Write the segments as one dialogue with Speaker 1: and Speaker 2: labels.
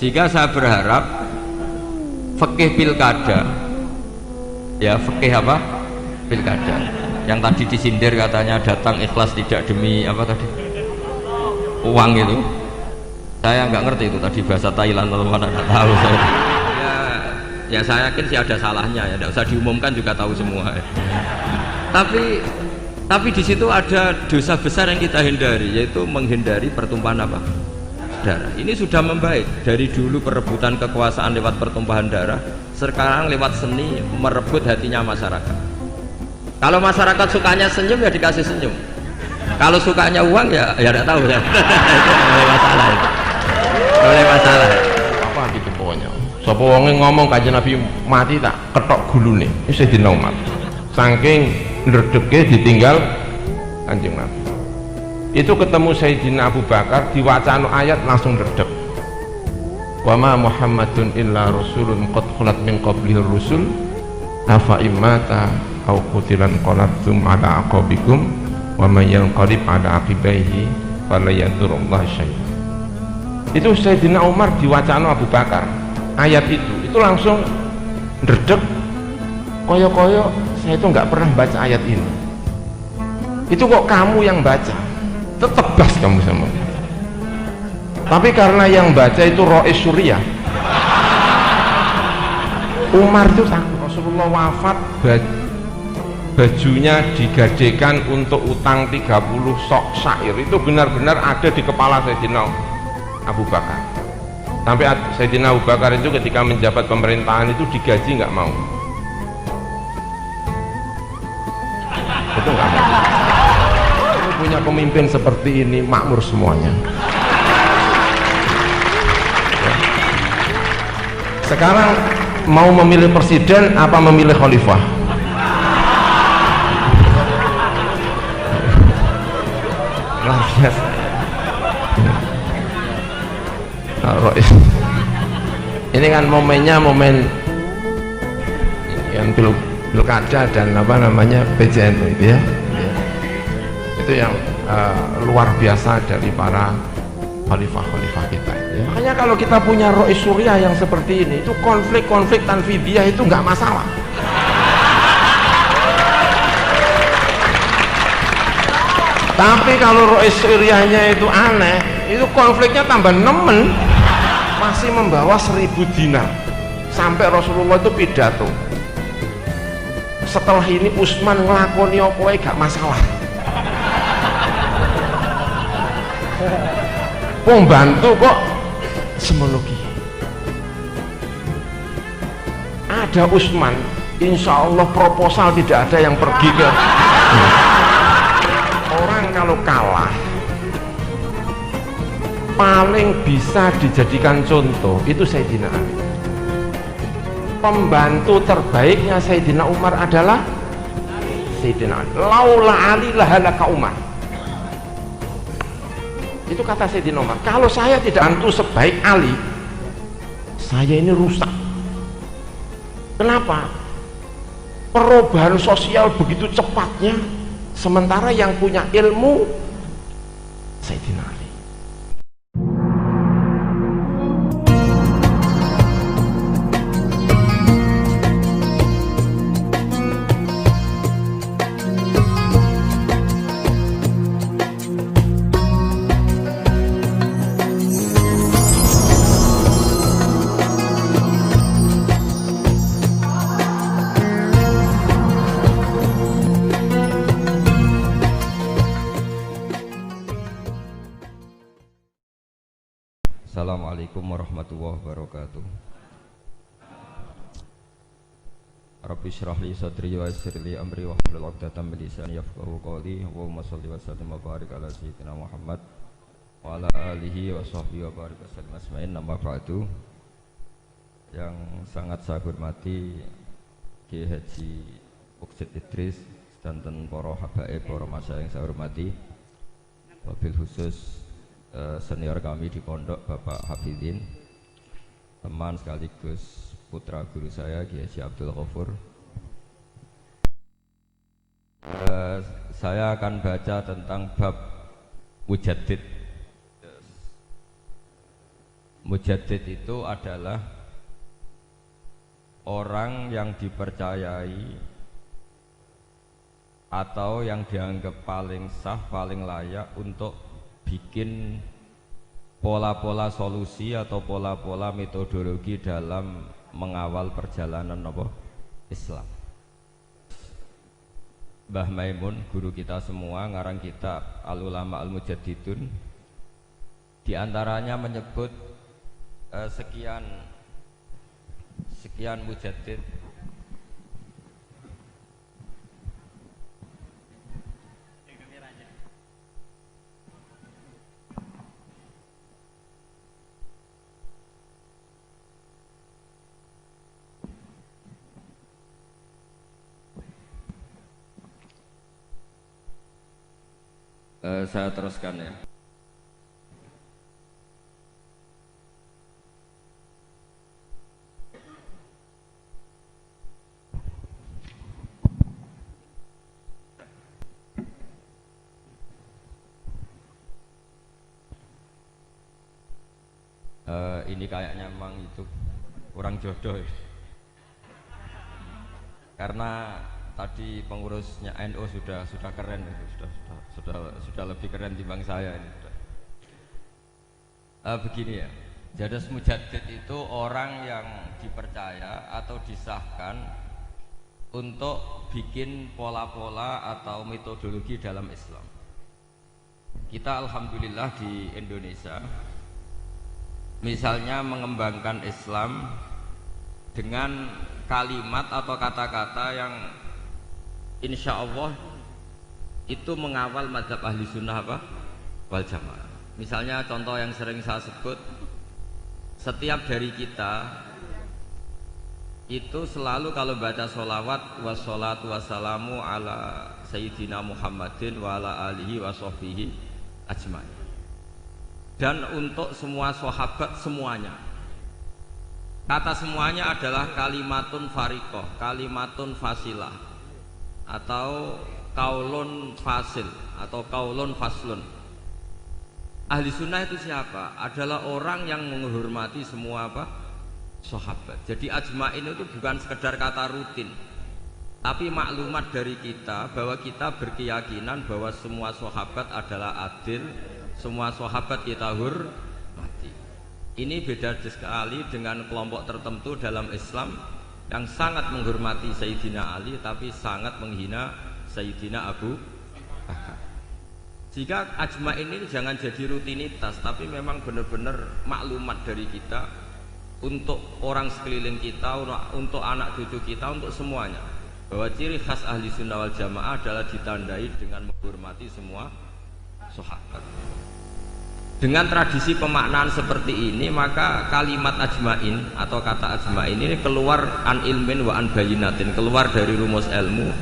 Speaker 1: Sehingga saya berharap fikih pilkada, ya fikih apa? Pilkada. Yang tadi disindir katanya datang ikhlas tidak demi apa tadi? Uang itu. Saya nggak ngerti itu tadi bahasa Thailand atau mana, nggak tahu saya. Ya saya yakin sih ada salahnya ya, nggak usah diumumkan juga tahu semua. Tapi di situ ada dosa besar yang kita hindari, yaitu menghindari pertumpahan apa? Darah. Ini sudah membaik dari dulu perebutan kekuasaan lewat pertumpahan darah, sekarang lewat seni merebut hatinya masyarakat. Kalau masyarakat sukanya senyum ya dikasih senyum, kalau sukanya uang ya tidak tahu ya. Itu mulai masalah itu. Mulai masalah
Speaker 2: apa gitu pokoknya. Sapa wonge ngomong Kanjeng Nabi mati tak ketok gulune wis Sayyidina Umar saking ndredege ditinggal Kanjeng Nabi. Itu ketemu Sayyidina Abu Bakar diwacana ayat langsung ndredeg. Wa ma Muhammadun illa rasulun qad khalat min qablihi rusul afa immata au qutilan qalabtum ala aqabikum wa may yanqalib ala aqibaihi fala yadurullah syai'an. Itu Sayyidina Umar diwacana Abu Bakar ayat itu langsung ndredeg, koyo-koyo saya itu nggak pernah baca ayat ini, itu kok kamu yang baca, tetap bas kamu sama. Tapi karena yang baca itu Rois Suriah, Umar itu takut. Rasulullah wafat, bajunya digadekan untuk utang 30 sok syair, itu benar-benar ada di kepala Sayyidina Abu Bakar. Sampai Sayyidina Abu Bakar itu ketika menjabat pemerintahan itu digaji nggak mau, itu nggak mau. Ini punya pemimpin seperti ini makmur semuanya. Sekarang mau memilih presiden apa memilih khalifah? Luar biasa. Ini kan momennya momen yang pilkada dan apa namanya PJNU itu ya, itu yang luar biasa dari para khalifah-khalifah kita ya. Makanya kalau kita punya Rois Suriah yang seperti ini, itu konflik-konflik tanfidiah itu nggak masalah. Tapi kalau Rois Suriahnya itu aneh, itu konfliknya tambah nemen, masih membawa 1000 dinar. Sampai Rasulullah itu pidato, setelah ini Utsman ngelakoni apa gak masalah. Pembantu kok semenuki. Ada Utsman, insya Allah proposal tidak ada yang pergi ke. Orang kalau kalah paling bisa dijadikan contoh itu Sayyidina Ali. Pembantu terbaiknya Sayyidina Umar adalah Sayyidina Ali. Laula Ali lahalaka Umar. Itu kata Sayyidina Umar, kalau saya tidak bantu sebaik Ali, saya ini rusak. Kenapa? Perubahan sosial begitu cepatnya, sementara yang punya ilmu Sayyidina Ali.
Speaker 1: Assalamualaikum warahmatullahi wabarakatuh. Rabbi shrah li sadri wa yassir li amri wa hlul 'uqdatam min lisani yafqahu qawli. Allahumma shalli wa sallim wa barik ala sayyidina Muhammad wa ala alihi wa sahbihi wa barik wasallam asma'in. Nama ba'du. Yang sangat saya hormati Kiai Haji Muksid Idris dan para habaib, para masyayikh yang saya hormati, wabil khusus senior kami di pondok Bapak Hafidin, teman sekaligus putra guru saya Kiai Haji Abdul Ghafur. Saya akan baca tentang bab mujaddid. Mujaddid itu adalah orang yang dipercayai atau yang dianggap paling sah, paling layak untuk bikin pola-pola solusi atau pola-pola metodologi dalam mengawal perjalanan Islam. Mbah Maimun, guru kita semua, ngarang kitab Al-Ulama Al-Mujaddidun. Di antaranya menyebut sekian mujaddid. Saya teruskan ya. Ini kayaknya memang itu kurang jodoh ya. Karena tadi pengurusnya NU sudah keren itu, sudah lebih keren dibanding saya ini. Begini ya, Jadas Mujaddid itu orang yang dipercaya atau disahkan untuk bikin pola-pola atau metodologi dalam Islam. Kita alhamdulillah di Indonesia misalnya mengembangkan Islam dengan kalimat atau kata-kata yang insya Allah itu mengawal mazhab ahli sunnah wal jamaah. Misalnya contoh yang sering saya sebut, setiap dari kita itu selalu kalau baca sholawat wassalatu wassalamu ala sayyidina Muhammadin wa ala alihi wa sahbihi ajmain, dan untuk semua sahabat semuanya. Kata semuanya adalah kalimatun fariqoh, kalimatun fasilah, atau kaulun fasil, atau kaulun faslun. Ahli sunnah itu siapa? Adalah orang yang menghormati semua sahabat. Jadi ajmain itu bukan sekedar kata rutin, tapi maklumat dari kita bahwa kita berkeyakinan bahwa semua sahabat adalah adil, semua sahabat kita hormati. Ini beda sekali dengan kelompok tertentu dalam Islam yang sangat menghormati Sayyidina Ali tapi sangat menghina Sayyidina Abu Bakar. Jika ajma'in ini jangan jadi rutinitas, tapi memang benar-benar maklumat dari kita untuk orang sekeliling kita, untuk anak cucu kita, untuk semuanya, bahwa ciri khas ahli sunnah wal jamaah adalah ditandai dengan menghormati semua sahabat. Dengan tradisi pemaknaan seperti ini, maka kalimat ajmain atau kata ajmain ini keluar an ilmin wa an bayinatin, keluar dari rumus ilmu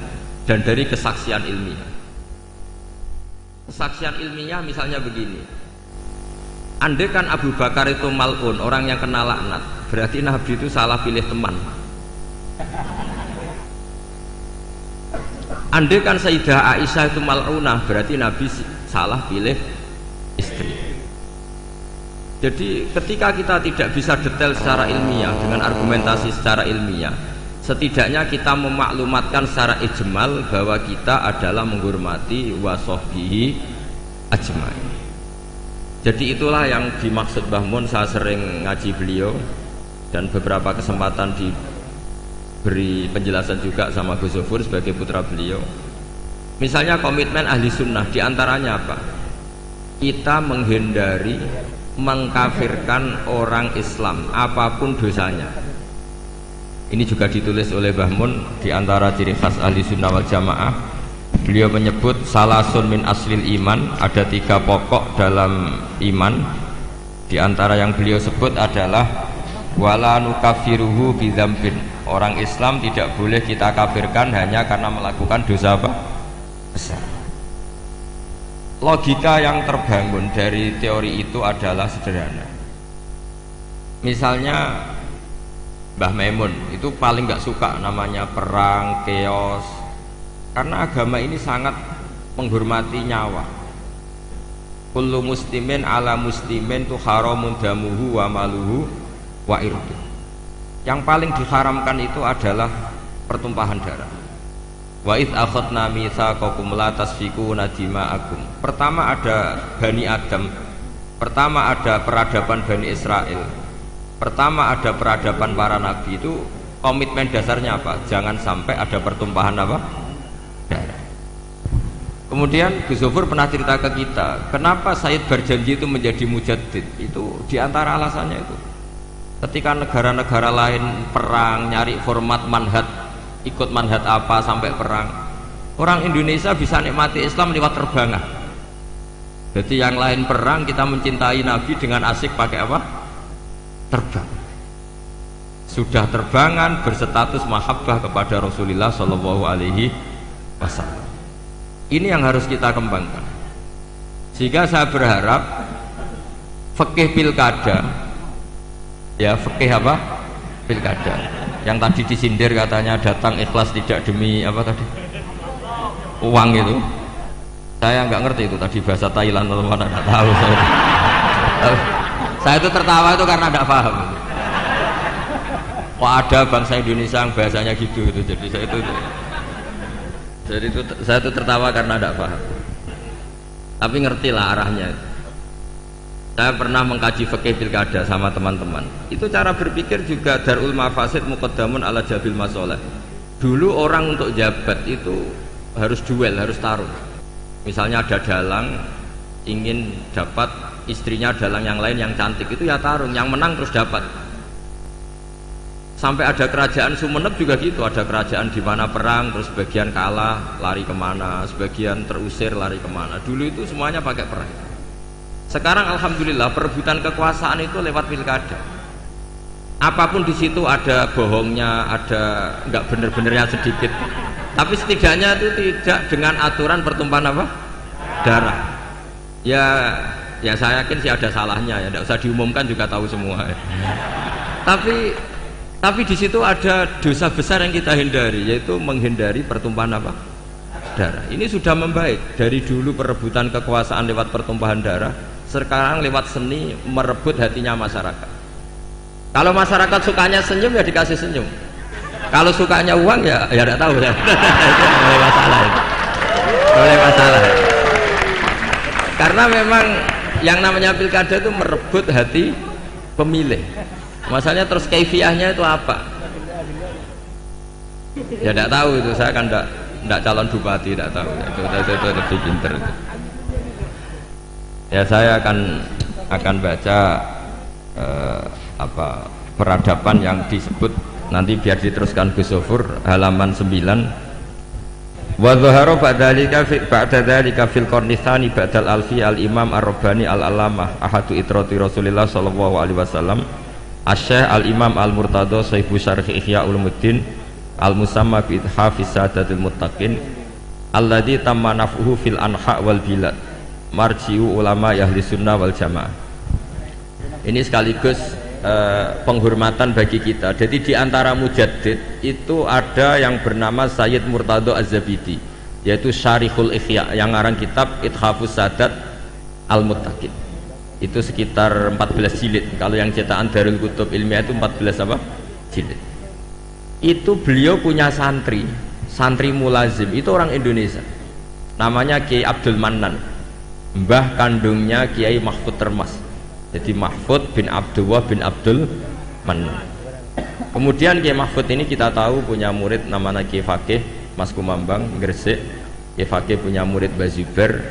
Speaker 1: dan dari kesaksian ilmiah. Kesaksian ilmiah misalnya begini, andai kan Abu Bakar itu mal'un, orang yang kena laknat, berarti Nabi itu salah pilih teman. Andai kan Sayyidah Aisyah itu mal'unah, berarti Nabi salah pilih istri. Jadi ketika kita tidak bisa detail secara ilmiah dengan argumentasi secara ilmiah, setidaknya kita memaklumatkan secara ijmal bahwa kita adalah menghormati wasahbihi ajmain. Jadi itulah yang dimaksud Mbah Mun. Saya sering ngaji beliau dan beberapa kesempatan diberi penjelasan juga sama Gus Zofur sebagai putra beliau. Misalnya komitmen ahli sunnah diantaranya apa? Kita menghindari mengkafirkan orang Islam apapun dosanya. Ini juga ditulis oleh Mbah Mun di antara ciri khas ahli sunnah wal jamaah. Beliau menyebut salasun min aslil iman, ada 3 pokok dalam iman. Di antara yang beliau sebut adalah wala nukafiruhu bidzambin. Orang Islam tidak boleh kita kafirkan hanya karena melakukan dosa besar. Logika yang terbangun dari teori itu adalah sederhana. Misalnya Mbah Maimun itu paling gak suka namanya perang, chaos, karena agama ini sangat menghormati nyawa. kullu muslimin ala muslimin tu haramun damuhu wa maluhu wa irdu. Yang paling diharamkan itu adalah pertumpahan darah. Wa id akhadna mitsaqakum la tasfikuna dima'akum. Pertama ada Bani Adam, pertama ada peradaban Bani Israel, pertama ada peradaban para nabi. Itu komitmen dasarnya apa? Jangan sampai ada pertumpahan apa? Darah. Kemudian Gus Zofur pernah cerita ke kita, kenapa Said berjanji itu menjadi mujaddid. Itu diantara alasannya itu, ketika negara-negara lain perang nyari format manhaj, ikut manhaj apa sampai perang, orang Indonesia bisa nikmati Islam lewat terbangan. Jadi yang lain perang, kita mencintai Nabi dengan asik pakai apa? Terbang. Sudah terbangan berstatus mahabbah kepada Rasulullah Shallallahu Alaihi Wasallam. Ini yang harus kita kembangkan. Sehingga saya berharap fikih pilkada, ya fikih apa? Pilkada. Yang tadi disindir katanya datang ikhlas tidak demi apa tadi? Uang itu. Saya nggak ngerti itu tadi bahasa Thailand atau mana, nggak tahu saya. Saya itu tertawa itu karena tidak paham. Kok ada bangsa Indonesia yang bahasanya gitu, jadi saya itu tertawa karena tidak paham. Tapi ngerti lah arahnya. Saya pernah mengkaji fikih pilkada sama teman-teman. Itu cara berpikir juga darul mafasid muqaddamun ala jabil masoleh. Dulu orang untuk jabat itu harus duel, harus taruh. Misalnya ada dalang ingin dapat istrinya dalang yang lain yang cantik, itu ya tarung, yang menang terus dapat. Sampai ada kerajaan Sumeneb juga gitu, ada kerajaan di mana perang terus sebagian kalah lari kemana, sebagian terusir lari kemana. Dulu itu semuanya pakai perang. Sekarang alhamdulillah perebutan kekuasaan itu lewat pilkada. Apapun di situ ada bohongnya, ada nggak bener-benernya sedikit. Tapi setidaknya itu tidak dengan aturan pertumpahan apa? Darah. Ya saya yakin sih ada salahnya ya, tidak usah diumumkan juga tahu semua. Ya. Tapi di situ ada dosa besar yang kita hindari, yaitu menghindari pertumpahan apa? Darah. Ini sudah membaik. Dari dulu perebutan kekuasaan lewat pertumpahan darah, sekarang lewat seni merebut hatinya masyarakat. Kalau masyarakat sukanya senyum ya dikasih senyum. Kalau sukanya uang ya tidak tahu ya. Boleh masalah. Boleh masalah. Karena memang yang namanya pilkada itu merebut hati pemilih. Masalahnya terus kaifiahnya itu apa? Ya tidak tahu itu, saya kan tidak calon bupati, tidak tahu. Itu lebih pinter. Ya saya akan baca peradaban yang disebut nanti biar diteruskan Gus Zofur halaman 9. Wa dhahara ba'da dzalika fil qarni tsani ba'dal alfi al imam ar-rabbani al-allamah ahadu itrati Rasulillah sallallahu alaihi wasallam Asy-Syaikh al-Imam al-Murtadha Sahibu Syarh Ihya Ulumuddin al-musamma bi Hafiz Sadatul Muttaqin alladzi tamma naf'uhu fil anha wal bilad marji'u ulama ahli sunnah wal jamaah. Ini sekaligus penghormatan bagi kita. Jadi di antara mujaddid itu ada yang bernama Sayyid Murtadha Az-Zabidi, yaitu Syarihul Ihya yang ngarang kitab Ithafus Sadat Al-Muttaqin. Itu sekitar 14 jilid. Kalau yang cetakan Darul Kutub Ilmiah itu 14 apa? Jilid. Itu beliau punya santri mulazim, itu orang Indonesia. Namanya Kiai Abdul Mannan. Mbah kandungnya Kiai Mahfud Termas. Jadi Mahfud bin Abdullah bin Abdul Mannan. Kemudian Kiai Mahfud ini kita tahu punya murid namanya Kiai Fakih Mas Kumambang Gresik. Kiai Fakih punya murid Bazuber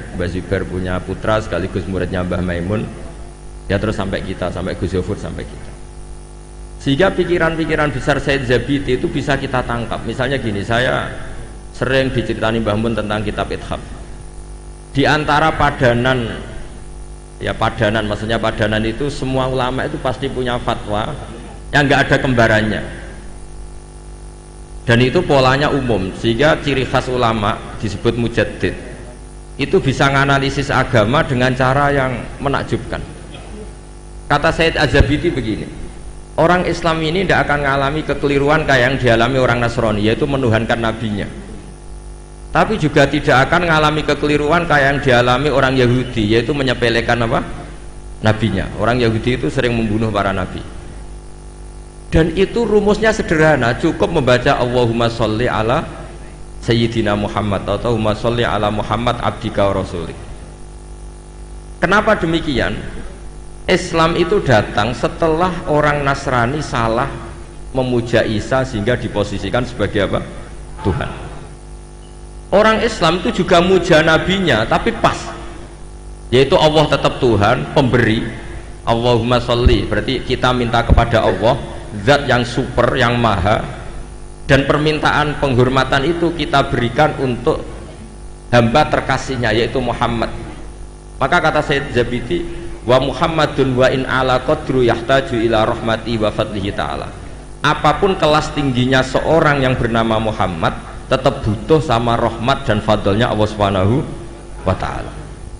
Speaker 1: punya putra sekaligus muridnya Mbah Maimun. Ya terus sampai kita, sampai Gus Zofur, sampai kita. Sehingga pikiran-pikiran besar Said Zabidi itu bisa kita tangkap. Misalnya gini, saya sering diceritani Mbah Mun tentang kitab Ithaf. Di antara padanan, ya padanan, maksudnya padanan itu semua ulama itu pasti punya fatwa yang nggak ada kembarannya. Dan itu polanya umum, sehingga ciri khas ulama disebut mujaddid. Itu bisa menganalisis agama dengan cara yang menakjubkan. Kata Said Az-Zabidi begini, orang Islam ini tidak akan mengalami kekeliruan kayak yang dialami orang Nasrani, yaitu menuhankan nabinya. tapi juga tidak akan mengalami kekeliruan kayak yang dialami orang Yahudi, yaitu menyepelekan apa? Nabinya. Orang Yahudi itu sering membunuh para nabi. Dan itu rumusnya sederhana, cukup membaca Allahumma sholli ala Sayyidina Muhammad atau Allahumma sholli ala Muhammad abdika wa rasulik. Kenapa demikian? Islam itu datang setelah orang Nasrani salah memuja Isa sehingga diposisikan sebagai apa? Tuhan. Orang Islam itu juga muja nabinya tapi pas, yaitu Allah tetap Tuhan, pemberi. Allahumma sholli berarti kita minta kepada Allah, zat yang super, yang maha, dan permintaan penghormatan itu kita berikan untuk hamba terkasihnya yaitu Muhammad. Maka kata Sayyid Zabidi, wa Muhammadun wa in ala qadru yahtaju ila rahmati wa fadlihi ta'ala. Apapun kelas tingginya seorang yang bernama Muhammad, tetap butuh sama rahmat dan fadlnya Allah Subhanahu wa ta'ala.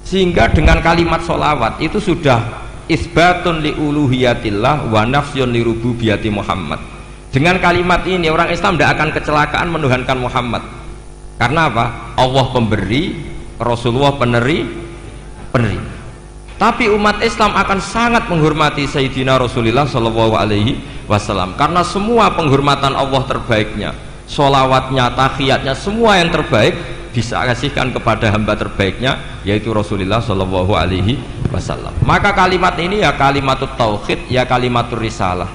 Speaker 1: Sehingga dengan kalimat sholawat itu sudah isbatun li uluhiyatillah wa nafsyun li rububiyati Muhammad. Dengan kalimat ini orang Islam tidak akan kecelakaan menuhankan Muhammad. Karena apa? Allah pemberi, Rasulullah peneri. Tapi umat Islam akan sangat menghormati Sayyidina Rasulullah Shallallahu Alaihi Wasallam karena semua penghormatan Allah terbaiknya, sholawatnya, tahiyatnya, semua yang terbaik bisa kasihkan kepada hamba terbaiknya yaitu Rasulullah Shallallahu Alaihi Wasallam. Maka kalimat ini ya kalimatut tauhid, ya kalimatur risalah.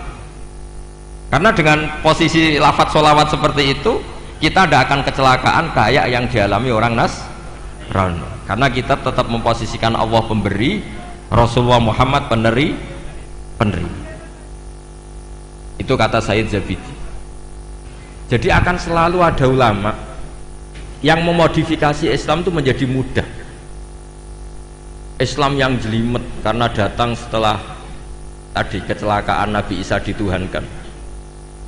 Speaker 1: Karena dengan posisi lafadz sholawat seperti itu kita tidak akan kecelakaan kayak yang dialami orang Nasrani. Karena kita tetap memposisikan Allah pemberi, Rasulullah Muhammad peneri. Itu kata Sayyid Zabidi. Jadi akan selalu ada ulama yang memodifikasi Islam itu menjadi mudah. Islam yang jelimet karena datang setelah tadi kecelakaan Nabi Isa dituhankan.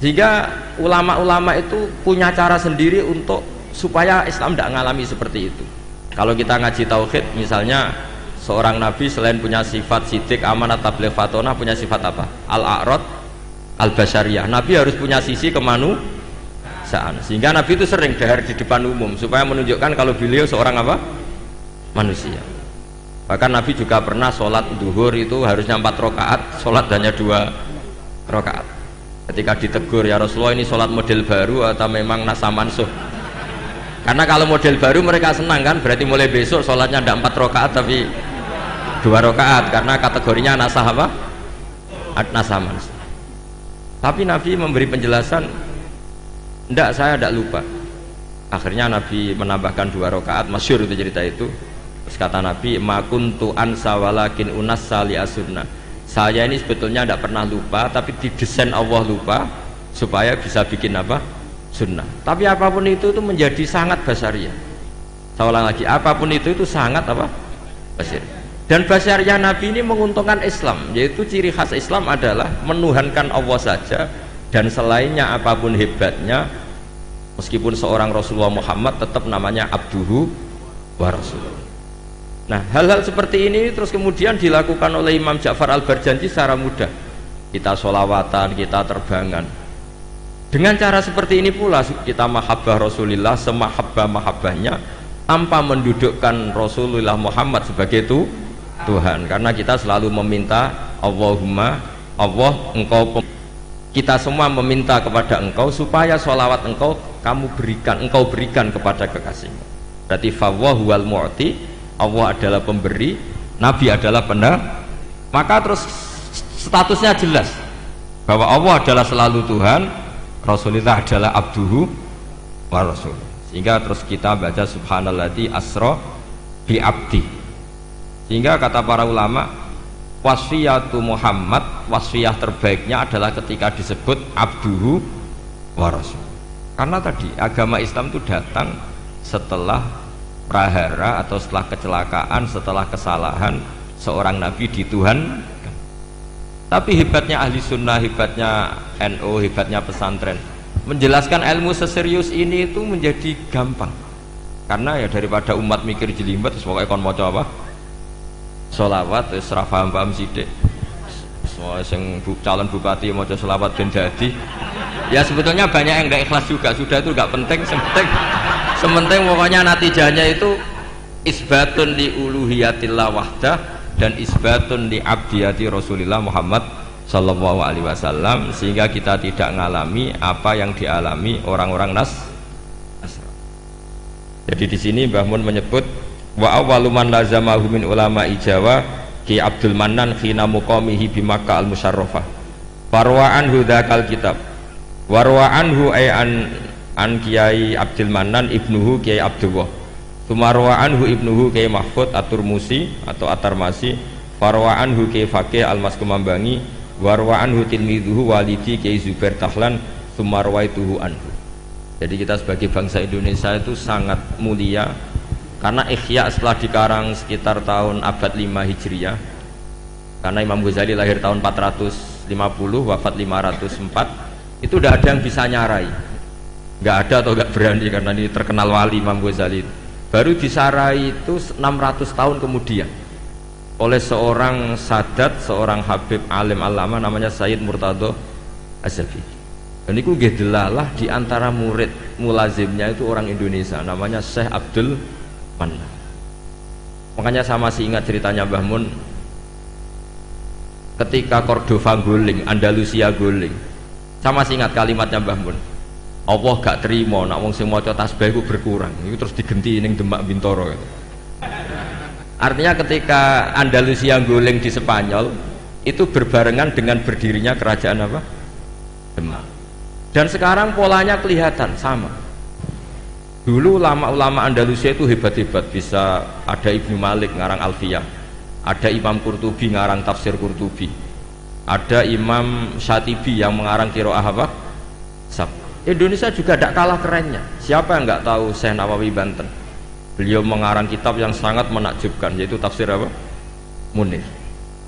Speaker 1: Sehingga ulama-ulama itu punya cara sendiri untuk supaya Islam tidak mengalami seperti itu. Kalau kita ngaji tauhid, misalnya seorang nabi selain punya sifat sidik, amanat, tabligh, fatonah, punya sifat apa? Al-a'rad, al-basyariyah. Nabi harus punya sisi kemanusiaan. Sehingga nabi itu sering dahar di depan umum supaya menunjukkan kalau beliau seorang apa? Manusia. Bahkan nabi juga pernah sholat duhur itu harusnya 4 rakaat, sholat hanya 2 rakaat. Ketika ditegur, ya Rasulullah ini sholat model baru atau memang nasa mansuh? Karena kalau model baru mereka senang kan, berarti mulai besok sholatnya tidak 4 rakaat tapi 2 rakaat karena kategorinya nasah apa? Nasah mansuh. Tapi Nabi memberi penjelasan, tidak, saya tidak lupa. Akhirnya Nabi menambahkan 2 rakaat, masyhur itu cerita itu. Terus kata Nabi, ma kuntu ansa walakin unassa li as-sunnah. Saya ini sebetulnya tidak pernah lupa, tapi didesain Allah lupa supaya bisa bikin apa? Sunnah. Tapi apapun itu menjadi sangat basyariah. Saya ulang lagi, apapun itu sangat apa? Basyariah. Dan basyariah Nabi ini menguntungkan Islam, yaitu ciri khas Islam adalah menuhankan Allah saja dan selainnya apapun hebatnya, meskipun seorang Rasulullah Muhammad tetap namanya abduhu wa rasuluh. Nah, hal-hal seperti ini terus kemudian dilakukan oleh Imam Ja'far Al-Barjanji secara mudah. Kita sholawatan, kita terbangan. Dengan cara seperti ini pula kita mahabbah Rasulullah semahabbah-mahabbahnya tanpa mendudukkan Rasulullah Muhammad sebagai itu Tuhan, karena kita selalu meminta Allahumma, Allah engkau, kita semua meminta kepada engkau supaya sholawat engkau engkau berikan kepada kekasihmu. Berarti fawwahu wal mu'ti, Allah adalah pemberi, Nabi adalah penerima. Maka terus statusnya jelas bahwa Allah adalah selalu Tuhan, Rasulullah adalah abduhu wa rasul. Sehingga terus kita baca subhanalladzi asra bi abdi. Sehingga kata para ulama, wasfiyatu Muhammad, wasfiyah terbaiknya adalah ketika disebut abduhu wa rasul. Karena tadi agama Islam itu datang setelah prahara atau setelah kecelakaan, setelah kesalahan seorang nabi dituhankan. Tapi hebatnya ahli sunnah, hebatnya NU, hebatnya pesantren, menjelaskan ilmu seserius ini itu menjadi gampang. Karena ya daripada umat mikir jelimet, pokoknya kon maca apa? Sholawat, wis ra paham-paham sithik. Semua sing calon bupati maca sholawat ben dadi. Ya sebetulnya banyak yang enggak ikhlas juga, sudah itu enggak penting, yang penting Sementing pokoknya natijahnya itu isbatun li uluhiyatillah wahdah dan isbatun li abdiyati Rasulillah Muhammad sallallahu alaihi wasallam, sehingga kita tidak mengalami apa yang dialami orang-orang Nasrani. Jadi di sini Mbah Mun menyebut wa awwalu man lazamahu min ulama Jawa Ki Abdul Mannan khina muqamihi bi Makkah al-Musyarrafah. Farwa anhu dzakal kitab. Warwa anhu ay an Kiai Abdul Mannan ibnuhu Kiai Abdullah. Tumarwa anhu ibnuhu Kiai Mahfud At-Turmusi atau At-Tarmasi. Farwa anhu Kiai Faqih Al-Mas Kumambangi. Warwa anhu tilmidhuhu walidi Kiai Zubair Tahlan. Tumarwaituhu anhu. Jadi kita sebagai bangsa Indonesia itu sangat mulia karena Ihya setelah dikarang sekitar tahun abad 5 Hijriah, karena Imam Ghazali lahir tahun 450 wafat 504, itu tidak ada yang bisa nyarai, nggak ada atau nggak berani, karena ini terkenal wali Imam Ghazali. Baru disarai itu 600 tahun kemudian oleh seorang sadat, seorang habib alim alama namanya Sayyid Murtado Az-Zabidi. Dan itu gedelalah di antara murid mulazimnya itu orang Indonesia namanya Syekh Abdul Mannan. Makanya saya masih ingat ceritanya Mbah Mun ketika Cordova guling, Andalusia guling. Saya masih ingat kalimatnya Mbah Mun, Allah gak terima nak wong sing maca tasbih iku berkurang. Itu terus digenti ning Demak Bintoro gitu. Artinya ketika Andalusia guling di Spanyol itu berbarengan dengan berdirinya kerajaan apa? Demak. Dan sekarang polanya kelihatan sama. Dulu ulama-ulama Andalusia itu hebat-hebat, bisa ada Ibnu Malik ngarang Alfiyah, ada Imam Qurtubi ngarang tafsir Qurtubi, ada Imam Syatibi yang mengarang Qiraah apa? Sab. Indonesia juga tidak kalah kerennya. Siapa yang nggak tahu Syekh Nawawi Banten? Beliau mengarang kitab yang sangat menakjubkan, yaitu tafsir apa? Munir.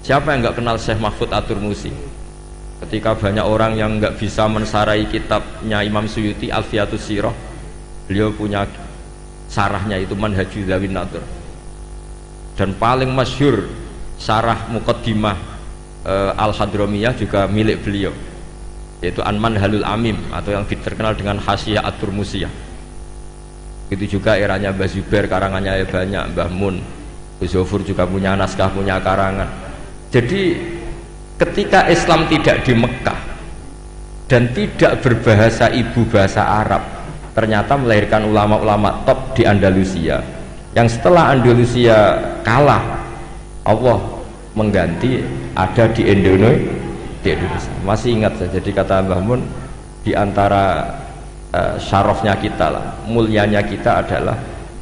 Speaker 1: Siapa yang nggak kenal Syekh Mahfud At-Turmusi? Ketika banyak orang yang nggak bisa mensarai kitabnya Imam Suyuti Alfiyatus Sirah, beliau punya sarahnya itu Manhajul Zawin Nadur. Dan paling masyhur sarah Muqaddimah Al-Hadramiyah juga milik beliau, yaitu An-Manhalul Amim atau yang terkenal dengan Hasyiah At-Turmusiyah. Itu juga eranya Mbah Zubair, karangannya banyak. Mbah Mun, Zofur juga punya naskah, punya karangan. Jadi ketika Islam tidak di Mekah dan tidak berbahasa ibu bahasa Arab, ternyata melahirkan ulama-ulama top di Andalusia, yang setelah Andalusia kalah Allah mengganti ada di Indonesia. Masih ingat saya, jadi kata Mbah Mun, di antara syarafnya kita lah, mulianya kita adalah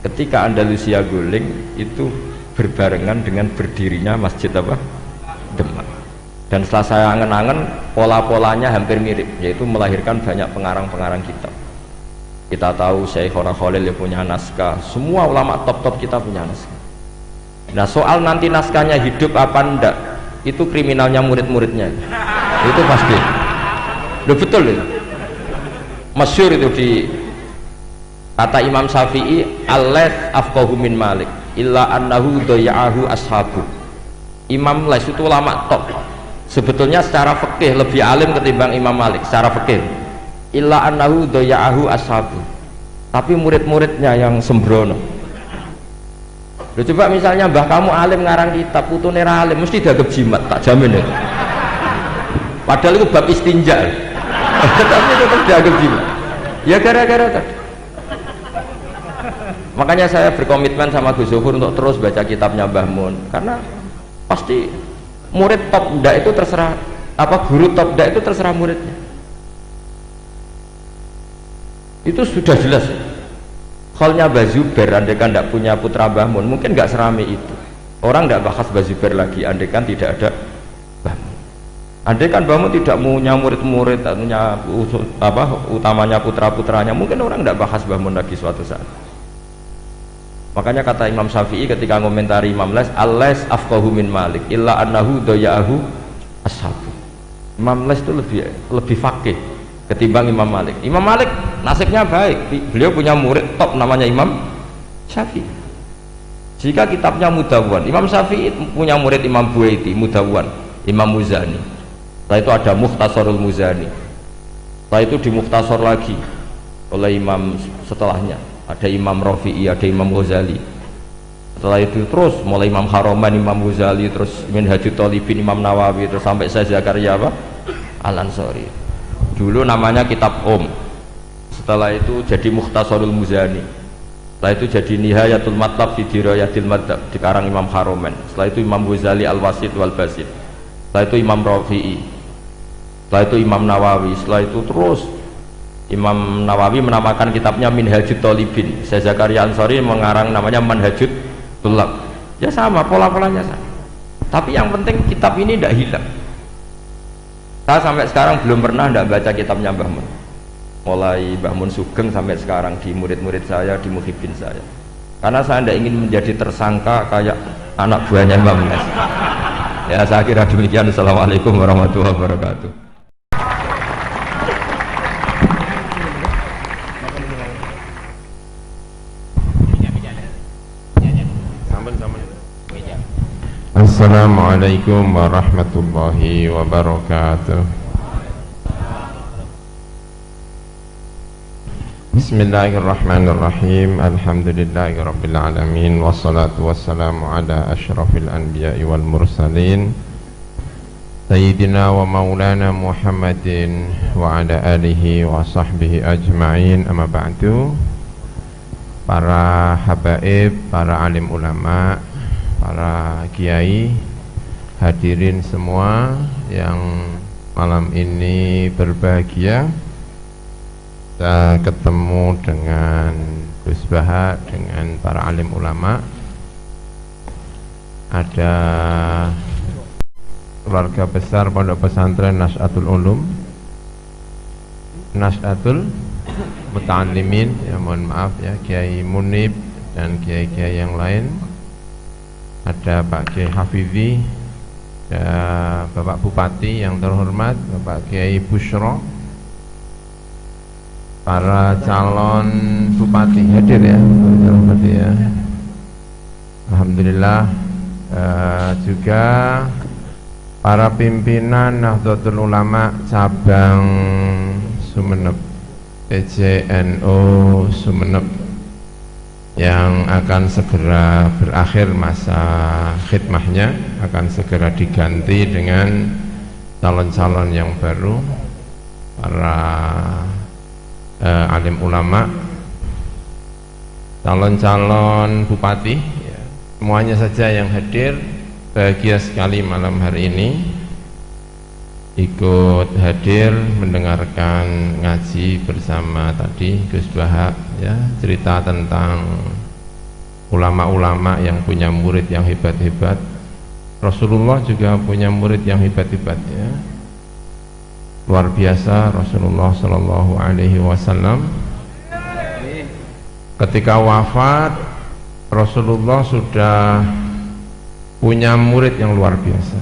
Speaker 1: ketika Andalusia guling itu berbarengan dengan berdirinya Masjid apa? Demak. Dan setelah saya angen-angen, pola-polanya hampir mirip, yaitu melahirkan banyak pengarang-pengarang kitab. Kita tahu Syekhona Khalil yang punya naskah, semua ulama top-top kita punya naskah. Nah soal nanti naskahnya hidup apa enggak, itu kriminalnya murid-muridnya, itu pasti. Loh betul itu, masyhur itu di kata Imam Syafi'i, al-Laits afqahu min Malik illa annahu daya'ahu ashabu. Imam Laits itu ulama top, sebetulnya secara fikih lebih alim ketimbang Imam Malik secara fikih, illa annahu daya'ahu ashabu, tapi murid-muridnya yang sembrono. Loh, coba misalnya mbah kamu alim ngarang kitab, putune ra alim mesti dianggap jimat, tak jamin itu. Padahal itu bab istinja tapi tetap dianggap jimat ya gara-gara tadi. Makanya saya berkomitmen sama Gus Zofur untuk terus baca kitabnya Mbah Mun, karena pasti murid top ndak itu terserah apa, guru top ndak itu terserah muridnya. Itu sudah jelas. Khalnya Mbah Zubair, andaikan tidak punya putra Mbah Mun, mungkin nggak serame itu. Orang nggak bahas Mbah Zubair lagi, andaikan tidak ada Mbah Mun. Andaikan Mbah Mun tidak punya murid-murid, punya apa utamanya putra-putranya, mungkin orang tidak bahas Mbah Mun lagi suatu saat. Makanya kata Imam Syafi'i ketika komentari Imam Laits, al-Laits afqahu min Malik illa annahu daya'ahu ashabu. Imam Laits itu lebih faqih ketimbang Imam Malik. Imam Malik nasibnya baik, beliau punya murid top namanya Imam Syafi'i. Jika kitabnya Mudawwan, Imam Syafi'i punya murid Imam Buaiti, Mudawwan, Imam Muzani. Setelah itu ada Mukhtasarul Muzani. Setelah itu di Mukhtasar lagi oleh Imam setelahnya. ada Imam Rafi'i, ada Imam Ghazali. Setelah itu terus mulai Imam Haroman, Imam Ghazali, terus Minhajut Thalibin, Imam Nawawi, terus sampai saya Zakaria apa? Al-Ansari. Dulu namanya kitab setelah itu jadi Mukhtasarul Muzani, setelah itu jadi Nihayatul Matlab fi Dirayatil Madhab dikarang Imam Haroman, setelah itu Imam Ghazali Al-Wasit wal Basit, setelah itu Imam Rafi'i, setelah itu Imam Nawawi, setelah itu terus Imam Nawawi menamakan kitabnya Minhajut Thalibin, saya Zakaria Ansari mengarang namanya Manhajut Tulab. Ya sama, pola-polanya sama, tapi yang penting kitab ini tidak hilang. Saya sampai sekarang belum pernah tidak baca kitabnya Mbah Mun, mulai Mbah Mun Sugeng sampai sekarang di murid-murid saya, di muhibbin saya, karena saya tidak ingin menjadi tersangka kayak anak buahnya Mbah Mun. Ya saya kira demikian. Assalamualaikum warahmatullahi wabarakatuh.
Speaker 2: Assalamualaikum warahmatullahi wabarakatuh. Bismillahirrahmanirrahim. Alhamdulillahi rabbil alamin, wassalatu wassalamu ala asyrafil anbiya'i wal mursalin Sayyidina wa maulana Muhammadin wa ala alihi wa sahbihi ajma'in. Amma ba'du. Para habaib, para alim ulama, para kiai, hadirin semua yang malam ini berbahagia, kita ketemu dengan Gus Baha, dengan para alim ulama. Ada keluarga besar Pondok Pesantren Nas'atul Ulum, Nas'atul Muta'allimin, ya mohon maaf ya, Kiai Munib dan kiai-kiai yang lain. Ada Pak Kiai Hafizi, ada Bapak Bupati yang terhormat, Bapak Kiai Bushro, para calon bupati hadir ya, bupati ya. Alhamdulillah. Juga para pimpinan Nahdlatul Ulama cabang Sumeneb, PCNU Sumeneb, yang akan segera berakhir masa khidmahnya, akan segera diganti dengan calon-calon yang baru, para alim ulama, calon-calon bupati ya, semuanya saja yang hadir. Bahagia sekali malam hari ini ikut hadir mendengarkan ngaji bersama tadi Gus Baha ya, cerita tentang ulama-ulama yang punya murid yang hebat-hebat. Rasulullah juga punya murid yang hebat-hebat ya, luar biasa. Rasulullah Shallallahu Alaihi Wasallam ketika wafat, Rasulullah sudah punya murid yang luar biasa,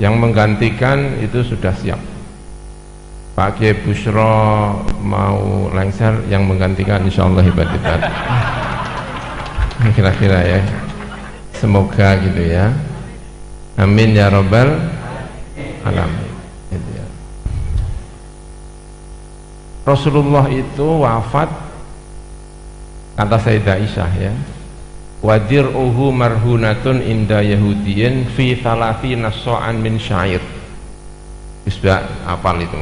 Speaker 2: yang menggantikan itu sudah siap. Pak Kiai Bushro mau lengser, yang menggantikan insya Allah hebat-hebat. Kira-kira ya, semoga gitu ya, amin ya robbal alamin gitu ya. Rasulullah itu wafat, kata Sayyidah Aisyah ya, wadir'uhu marhunatun inda yahudiyin fi thalathina so'an min syair. Bisa apal itu.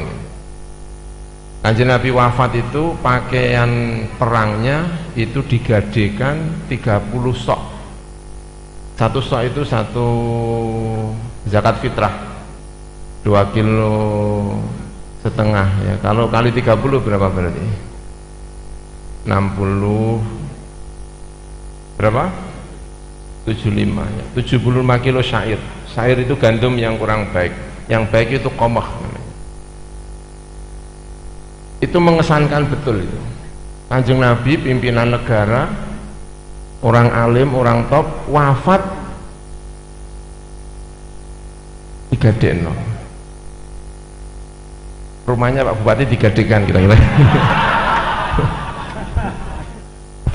Speaker 2: Kanjeng Nabi wafat itu pakaian perangnya itu digadekan 30 sok. Satu sok itu satu zakat fitrah 2,5 kilo ya. Kalau kali 30 berapa berarti? 60 berapa? 75 ya. 75 kilo syair. Syair itu gandum yang kurang baik, yang baik itu qamah. Itu mengesankan betul itu. Kanjeng Nabi pimpinan negara, orang alim, orang top, wafat digadekno. Rumahnya Pak Bupati digadekan kira-kira.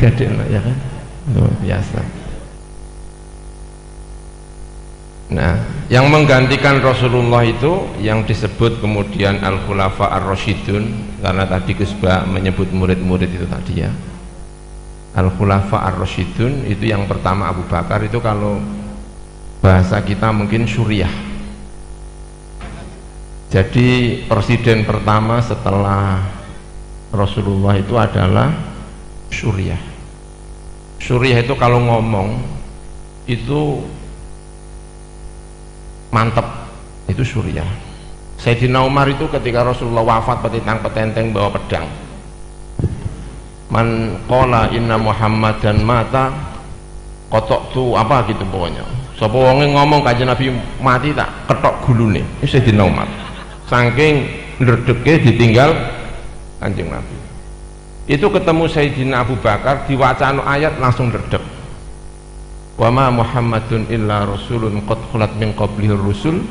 Speaker 2: Gadekno ya kan? Luar biasa. Nah, yang menggantikan Rasulullah itu yang disebut kemudian Al-Khulafa Ar-Rasyidun, karena tadi Gus Ba menyebut murid-murid itu tadi ya. Al-Khulafa Ar-Rasyidun itu yang pertama Abu Bakar, itu kalau bahasa kita mungkin Suriah. Jadi presiden pertama setelah Rasulullah itu adalah Suriah. Suriah itu kalau ngomong itu mantep, itu Suriah. Sayyidina Umar itu ketika Rasulullah wafat petentang-petenteng bawa pedang. Man qala inna Muhammadan mata kotok tu apa gitu pokoknya. Sapa wonge ngomong kanjeng Nabi mati tak ketok gulune. Itu Sayyidina Umar. Saking ndredege ditinggal kanjeng Nabi. Itu ketemu Sayyidina Abu Bakar diwacana ayat langsung ndredeg. Wa ma Muhammadun illa rasulun qad khalat min qablihi rusul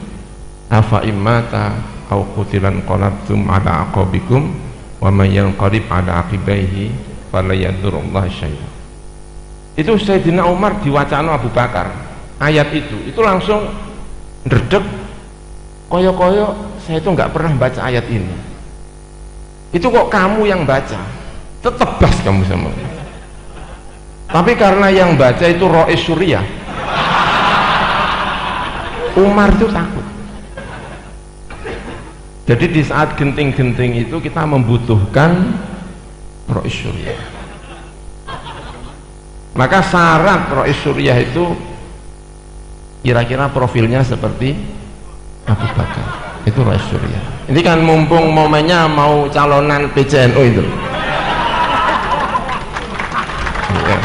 Speaker 2: afa immata au qutilan qalabtum ala aqabikum wa may yanqalib ala aqibaihi fala yadurullah syai'a. Itu Sayyidina Umar diwacana Abu Bakar ayat itu langsung ndredeg, koyo-koyo saya itu nggak pernah baca ayat ini, itu kok kamu yang baca, tetep bas kamu sama. Tapi karena yang baca itu Rois Suriah, Umar itu takut. Jadi di saat genting-genting itu kita membutuhkan Rois Suriah. Maka syarat Rois Suriah itu kira-kira profilnya seperti Abu Bakar. Itu Rois Suriah. Ini kan mumpung momennya mau calonan PCNU itu. Ya.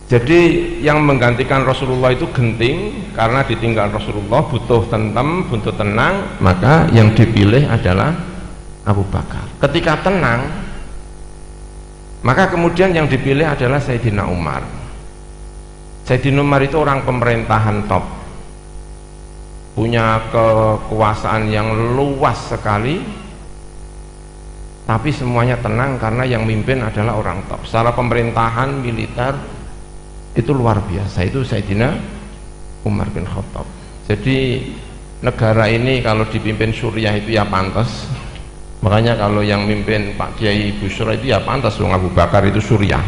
Speaker 2: Jadi yang menggantikan Rasulullah itu genting, karena ditinggal Rasulullah butuh tentem, butuh tenang, maka yang dipilih adalah Abu Bakar. Ketika tenang, maka kemudian yang dipilih adalah Sayyidina Umar. Sayyidina Umar itu orang pemerintahan top, punya kekuasaan yang luas sekali, tapi semuanya tenang karena yang mimpin adalah orang top. Secara pemerintahan militer itu luar biasa, itu Sayyidina Umar bin Khattab. Jadi negara ini kalau dipimpin Suriah itu ya pantas. Makanya kalau yang mimpin Pak Kiai Busyra itu ya pantas, wong Abu Bakar itu Suriah.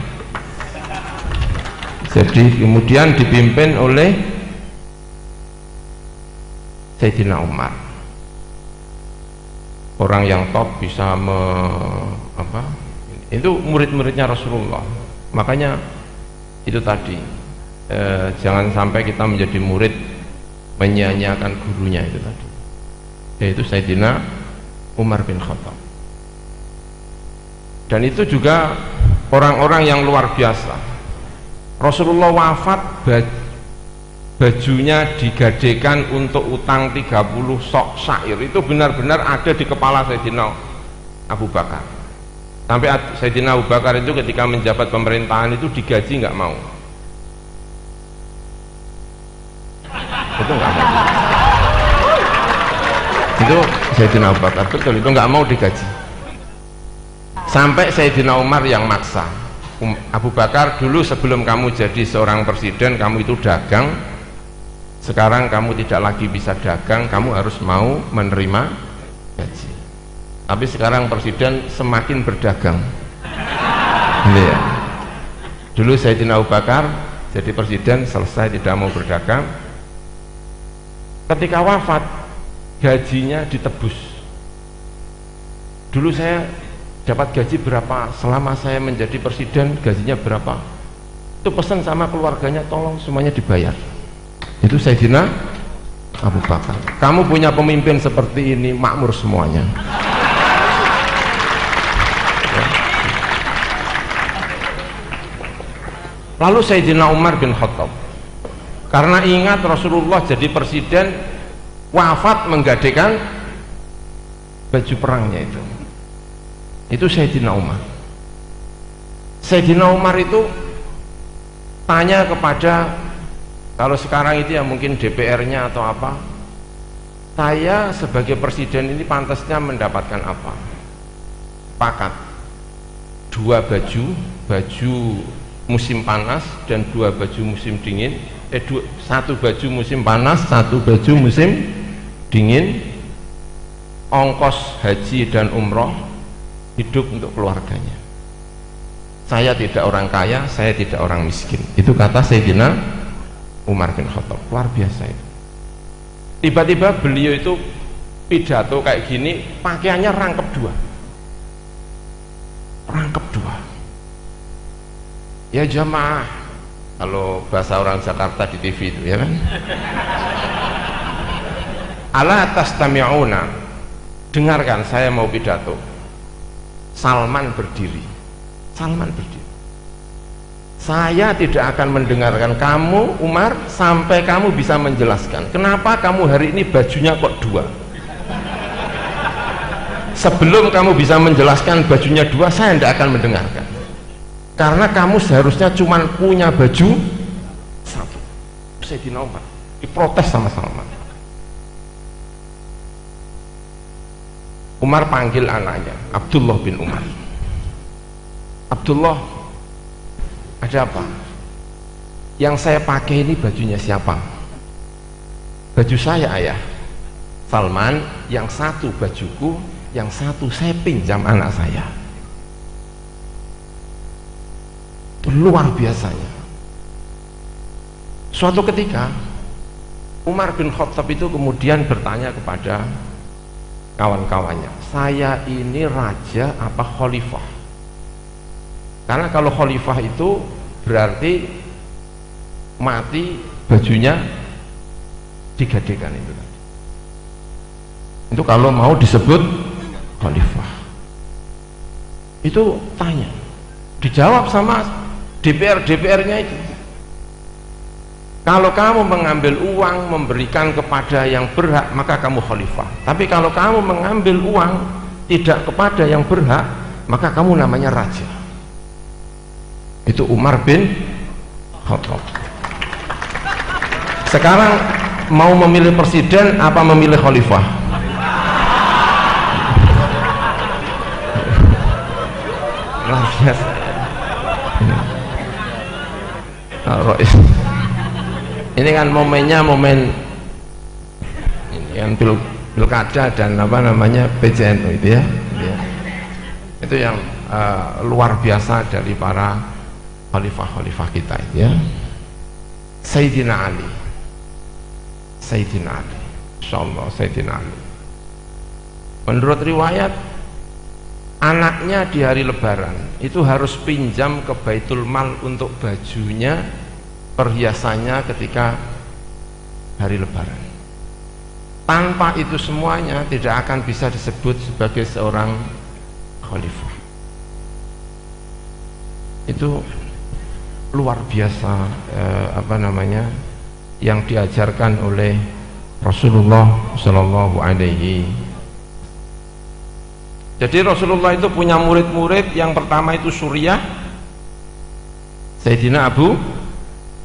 Speaker 2: Jadi kemudian dipimpin oleh Sayyidina Umar, orang yang top, bisa itu murid-muridnya Rasulullah. Makanya itu tadi, jangan sampai kita menjadi murid menyia-nyiakan gurunya itu tadi, yaitu Sayyidina Umar bin Khattab. Dan itu juga orang-orang yang luar biasa. Rasulullah wafat, bajunya digadekan untuk utang 30 sok syair, itu benar-benar ada di kepala Sayyidina Abu Bakar. Sampai Sayyidina Abu Bakar itu ketika menjabat pemerintahan itu digaji nggak mau. Itu nggak mau. Itu Sayyidina Abu Bakar betul, itu nggak mau digaji. Sampai Sayyidina Umar yang maksa. Abu Bakar, dulu sebelum kamu jadi seorang presiden kamu itu dagang, sekarang kamu tidak lagi bisa dagang, kamu harus mau menerima gaji. Tapi sekarang presiden semakin berdagang. Ini ya. Dulu Sayyidina Abu Bakar jadi presiden, selesai tidak mau berdagang, ketika wafat gajinya ditebus. Dulu saya dapat gaji berapa, selama saya menjadi presiden gajinya berapa, itu pesan sama keluarganya, tolong semuanya dibayar. Itu Sayyidina Abu Bakar. Kamu punya pemimpin seperti ini, makmur semuanya. Lalu Sayyidina Umar bin Khattab, karena ingat Rasulullah jadi presiden, wafat menggadekan baju perangnya itu Sayyidina Umar. Sayyidina Umar itu tanya kepada, kalau sekarang itu ya mungkin DPR-nya atau apa, saya sebagai presiden ini pantasnya mendapatkan apa? Pakat 2 baju musim panas dan 2 baju musim dingin, 1 baju musim panas, 1 baju musim dingin, ongkos haji dan umroh hidup untuk keluarganya. Saya tidak orang kaya, saya tidak orang miskin. Itu kata Sayyidina Umar bin Khattab. Luar biasa itu. Tiba-tiba beliau itu pidato kayak gini, pakaiannya rangkep dua. Rangkep dua. Ya jamaah, kalau bahasa orang Jakarta di TV itu ya kan. Ala tastami'una, dengarkan saya mau pidato. Salman berdiri. Salman berdiri. Saya tidak akan mendengarkan kamu Umar sampai kamu bisa menjelaskan kenapa kamu hari ini bajunya kok dua. Sebelum kamu bisa menjelaskan bajunya dua, saya tidak akan mendengarkan, karena kamu seharusnya cuma punya baju satu. Sayyidina Umar diprotes sama Salman. Umar panggil anaknya Abdullah bin Umar. Abdullah, ada apa? Yang saya pakai ini bajunya siapa? Baju saya, ayah. Salman, yang satu bajuku, yang satu saya pinjam anak saya. Itu luar biasanya. Suatu ketika Umar bin Khattab itu kemudian bertanya kepada kawan-kawannya, saya ini raja apa khalifah? Karena kalau khalifah itu berarti mati bajunya digadekan itu tadi. Itu kalau mau disebut khalifah. Itu tanya, dijawab sama DPR-nya itu. Kalau kamu mengambil uang memberikan kepada yang berhak, maka kamu khalifah. Tapi kalau kamu mengambil uang tidak kepada yang berhak, maka kamu namanya raja. Itu Umar bin Khattab. Sekarang mau memilih presiden apa memilih khalifah? Luar biasa. Ini kan momennya momen ini kan pilkada dan apa namanya PJNU itu ya, itu yang luar biasa dari para khalifah-khalifah kita itu ya. Sayyidina Ali, insyaallah Sayyidina Ali. Menurut riwayat anaknya di hari lebaran itu harus pinjam ke Baitul Mal untuk bajunya, perhiasannya ketika hari lebaran. Tanpa itu semuanya tidak akan bisa disebut sebagai seorang khalifah. Itu luar biasa apa namanya yang diajarkan oleh Rasulullah Shallallahu Alaihi. Jadi Rasulullah itu punya murid-murid. Yang pertama itu Suriah, Sayyidina Abu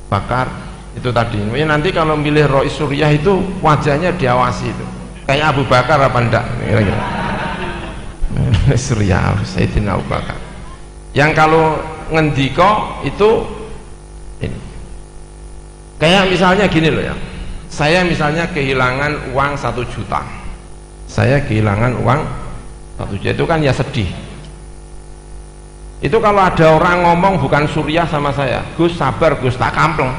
Speaker 2: Bakar itu tadi. Nanti kalau milih Rois Suriah itu wajahnya diawasi itu kayak Abu Bakar apa enggak kira-kira. Suriah Sayyidina Abu Bakar. Yang kalau ngendiko itu ini kayak misalnya gini loh ya, saya misalnya kehilangan uang 1 juta, saya kehilangan uang 1 juta, itu kan ya sedih. Itu kalau ada orang ngomong bukan Suriah sama saya, Gus sabar Gus tak kampleng,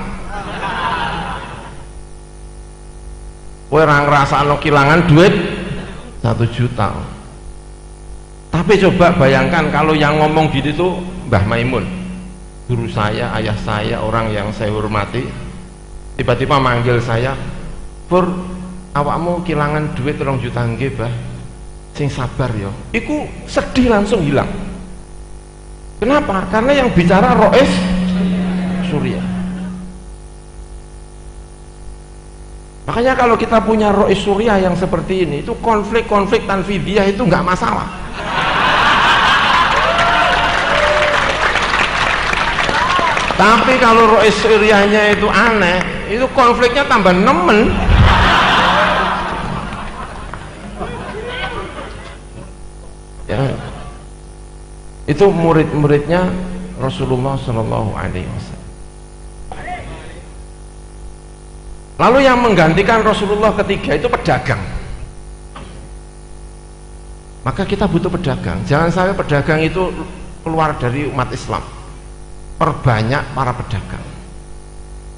Speaker 2: kowe ora ngrasakno kehilangan duit 1 juta. Tapi coba bayangkan kalau yang ngomong gitu itu Mbah Maimun, guru saya, ayah saya, orang yang saya hormati, tiba-tiba manggil saya, Pur, awakmu kehilangan duit 2 juta nggih, Mbah, sing sabar ya. Iku sedih langsung hilang. Kenapa? Karena yang bicara Rois Suriah. Makanya kalau kita punya Rois Suriah yang seperti ini, itu konflik-konflik tanfidiyah itu nggak masalah. Tapi kalau Rois Suriahnya itu aneh, itu konfliknya tambah nemen. Ya, itu murid-muridnya Rasulullah Shallallahu Alaihi Wasallam. Lalu yang menggantikan Rasulullah ketiga itu pedagang. Maka kita butuh pedagang. Jangan sampai pedagang itu keluar dari umat Islam. Perbanyak para pedagang.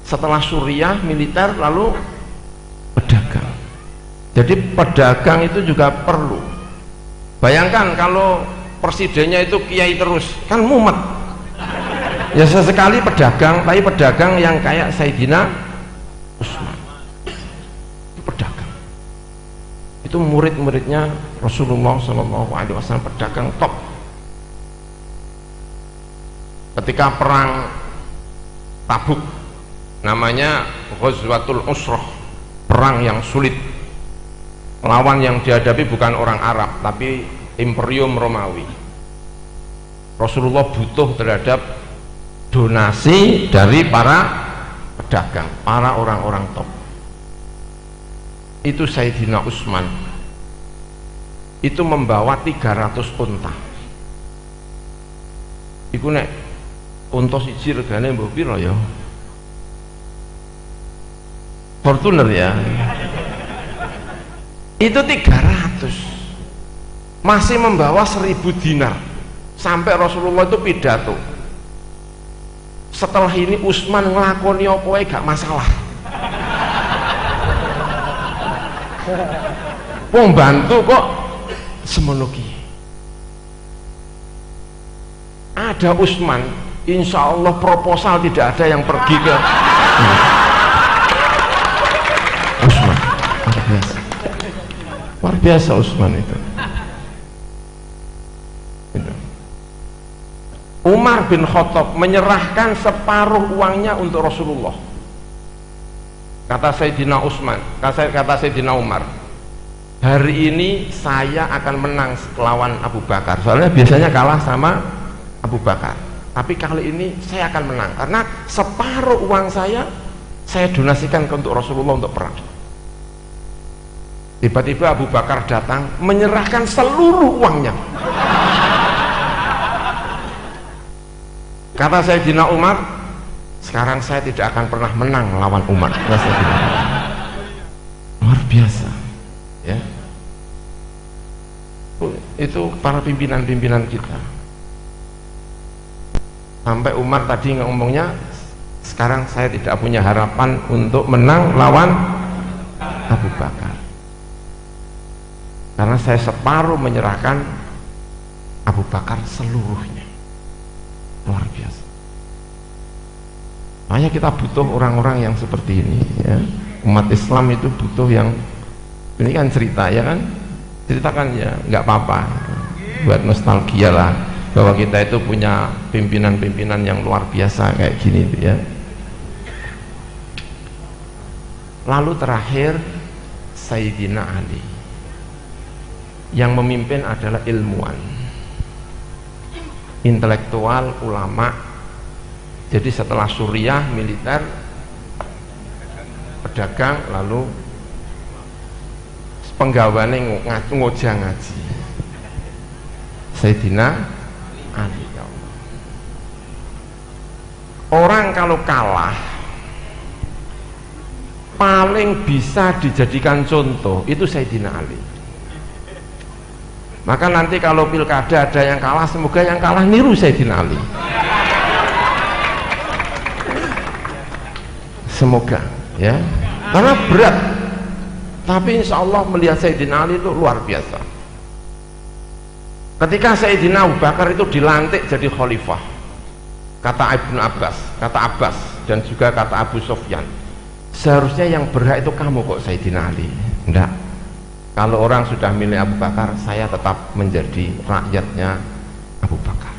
Speaker 2: Setelah Suriah militer, lalu pedagang. Jadi pedagang itu juga perlu. Bayangkan kalau presidennya itu kiai terus, kan mumet. Ya sesekali pedagang, tapi pedagang yang kayak Sayyidina Utsman. Itu pedagang. Itu murid-muridnya Rasulullah SAW, pedagang top. Ketika perang Tabuk, namanya Ghazwatul Usrah, perang yang sulit. Lawan yang dihadapi bukan orang Arab, tapi Imperium Romawi. Rasulullah butuh terhadap donasi dari para pedagang, para orang-orang top. Itu Sayyidina Utsman itu membawa 300 unta. Iku nek unta siji regane mbok pira ya? Fortuner ya. Itu 300. Masih membawa 1000 dinar. Sampai Rasulullah itu pidato. Setelah ini Utsman nglakoni apa wae gak masalah. Wong bantu kok semono ki. Ada Utsman, insya Allah proposal tidak ada yang pergi ke Utsman. Luar biasa. Luar biasa Utsman itu. Umar bin Khattab menyerahkan separuh uangnya untuk Rasulullah. Kata Sayyidina Utsman, kata Sayyidina Umar, hari ini saya akan menang lawan Abu Bakar. Soalnya biasanya kalah sama Abu Bakar. Tapi kali ini saya akan menang karena separuh uang saya donasikan untuk Rasulullah untuk perang. Tiba-tiba Abu Bakar datang menyerahkan seluruh uangnya. Kata Sayyidina Umar, sekarang saya tidak akan pernah menang melawan Umar. Luar biasa ya. Itu para pimpinan-pimpinan kita. Sampai Umar tadi ngomongnya, sekarang saya tidak punya harapan untuk menang lawan Abu Bakar karena saya separuh menyerahkan Abu Bakar seluruhnya. Luar biasa. Makanya kita butuh orang-orang yang seperti ini ya. Umat Islam itu butuh yang ini kan cerita ya kan, ceritakan ya nggak apa-apa, buat nostalgia lah bahwa kita itu punya pimpinan-pimpinan yang luar biasa kayak gini ya. Lalu terakhir Sayyidina Ali, yang memimpin adalah ilmuwan, intelektual, ulama. Jadi setelah Suriah militer, pedagang, lalu penggawane ngojang ngaji. Sayyidina Ali. Orang kalau kalah paling bisa dijadikan contoh itu Sayyidina Ali. Maka nanti kalau pilkada ada yang kalah, semoga yang kalah niru Sayyidina Ali. Semoga ya, karena berat, tapi insya Allah melihat Sayyidina Ali itu luar biasa. Ketika Sayyidina Abu Bakar itu dilantik jadi khalifah, kata Ibnu Abbas, kata Abbas dan juga kata Abu Sufyan, seharusnya yang berhak itu kamu kok Sayyidina Ali. Enggak, kalau orang sudah milih Abu Bakar, saya tetap menjadi rakyatnya Abu Bakar.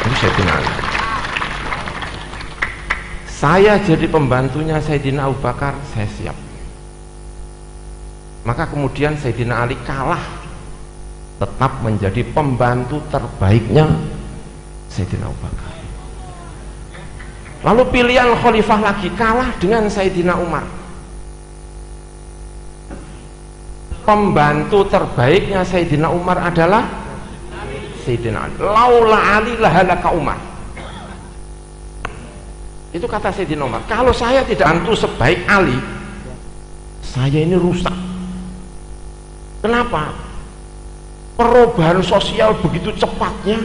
Speaker 2: Ini Sayyidina Ali. Saya jadi pembantunya Sayyidina Abu Bakar, saya siap. Maka kemudian Sayyidina Ali kalah, tetap menjadi pembantu terbaiknya Sayyidina Abu Bakar. Lalu pilihan khalifah lagi, kalah dengan Sayyidina Umar. Pembantu terbaiknya Sayyidina Umar adalah Sayyidina Ali. Laula Ali lahalaka Umar. Itu kata Sayyidina Umar, kalau saya tidak bantu sebaik Ali, saya ini rusak. Kenapa? Perubahan sosial begitu cepatnya,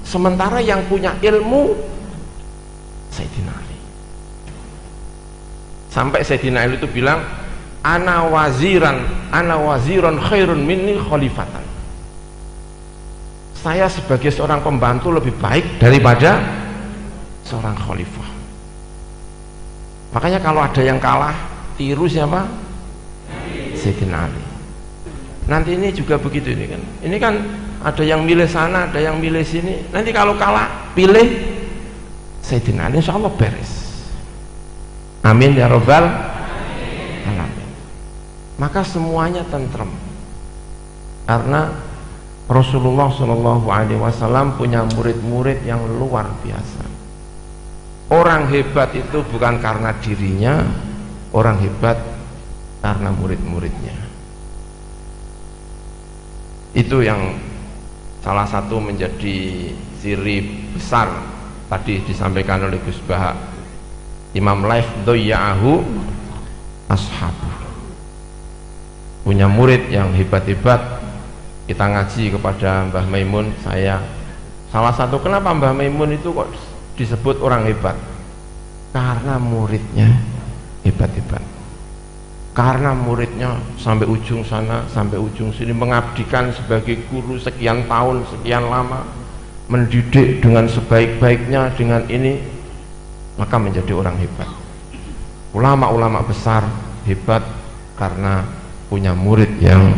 Speaker 2: sementara yang punya ilmu Sayyidina Ali. Sampai Sayyidina Ali itu bilang, ana waziran khairun minni khalifatan. Saya sebagai seorang pembantu lebih baik daripada seorang khalifah. Makanya kalau ada yang kalah, tiru siapa? Sayyidina Ali. Nanti ini juga begitu ini kan. Ini kan ada yang milih sana, ada yang milih sini. Nanti kalau kalah, pilih Sayyidina Ali, insya Allah beres. Amin ya rabbal alamin. Maka semuanya tentrem. Karena Rasulullah SAW punya murid-murid yang luar biasa. Orang hebat itu bukan karena dirinya, orang hebat karena murid-muridnya. Itu yang salah satu menjadi ciri besar tadi disampaikan oleh Gus Baha. Imam Laif doya'ahu ashabu, punya murid yang hebat-hebat. Kita ngaji kepada Mbah Maimun, saya salah satu kenapa Mbah Maimun itu kok disebut orang hebat, karena muridnya hebat-hebat, karena muridnya sampai ujung sana sampai ujung sini mengabdikan sebagai guru sekian tahun sekian lama, mendidik dengan sebaik-baiknya dengan ini, maka menjadi orang hebat. Ulama-ulama besar hebat karena punya murid yang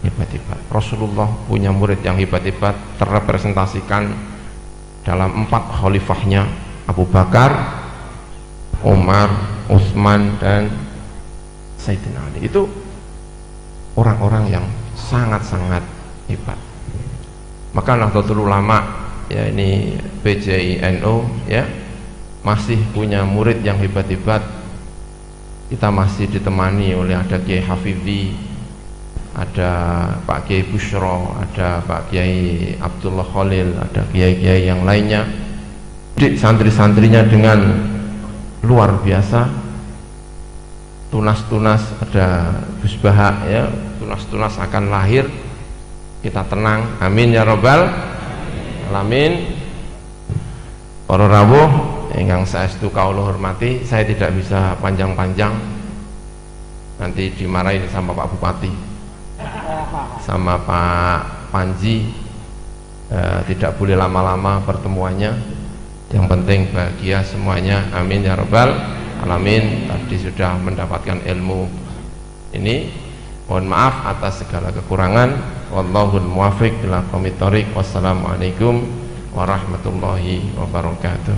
Speaker 2: hebat-hebat. Rasulullah punya murid yang hebat-hebat, terrepresentasikan dalam 4 khalifahnya, Abu Bakar, Umar, Utsman, dan Sayyidina Ali. Itu orang-orang yang sangat-sangat hebat. Maka Nahdlatul Ulama, ya ini PJINO, ya masih punya murid yang hebat-hebat. Kita masih ditemani oleh ada Kiai Hafidhi, ada Pak Kiai Bushro, ada Pak Kiai Abdullah Khalil, ada kiai-kiai yang lainnya. Santri-santrinya dengan luar biasa, tunas-tunas, ada Gus Baha, ya tunas-tunas akan lahir. Kita tenang, amin ya rabbal alamin. Para rawuh ingkang saestu kawula hormati, saya tidak bisa panjang-panjang, nanti dimarahin sama Pak Bupati, sama Pak Panji. Tidak boleh lama-lama pertemuannya, yang penting bahagia semuanya, amin ya rabbal alamin. Tadi sudah mendapatkan ilmu ini, mohon maaf atas segala kekurangan. Wallahul muwaffiq ila aqwamit thoriq. Wassalamualaikum warahmatullahi wabarakatuh.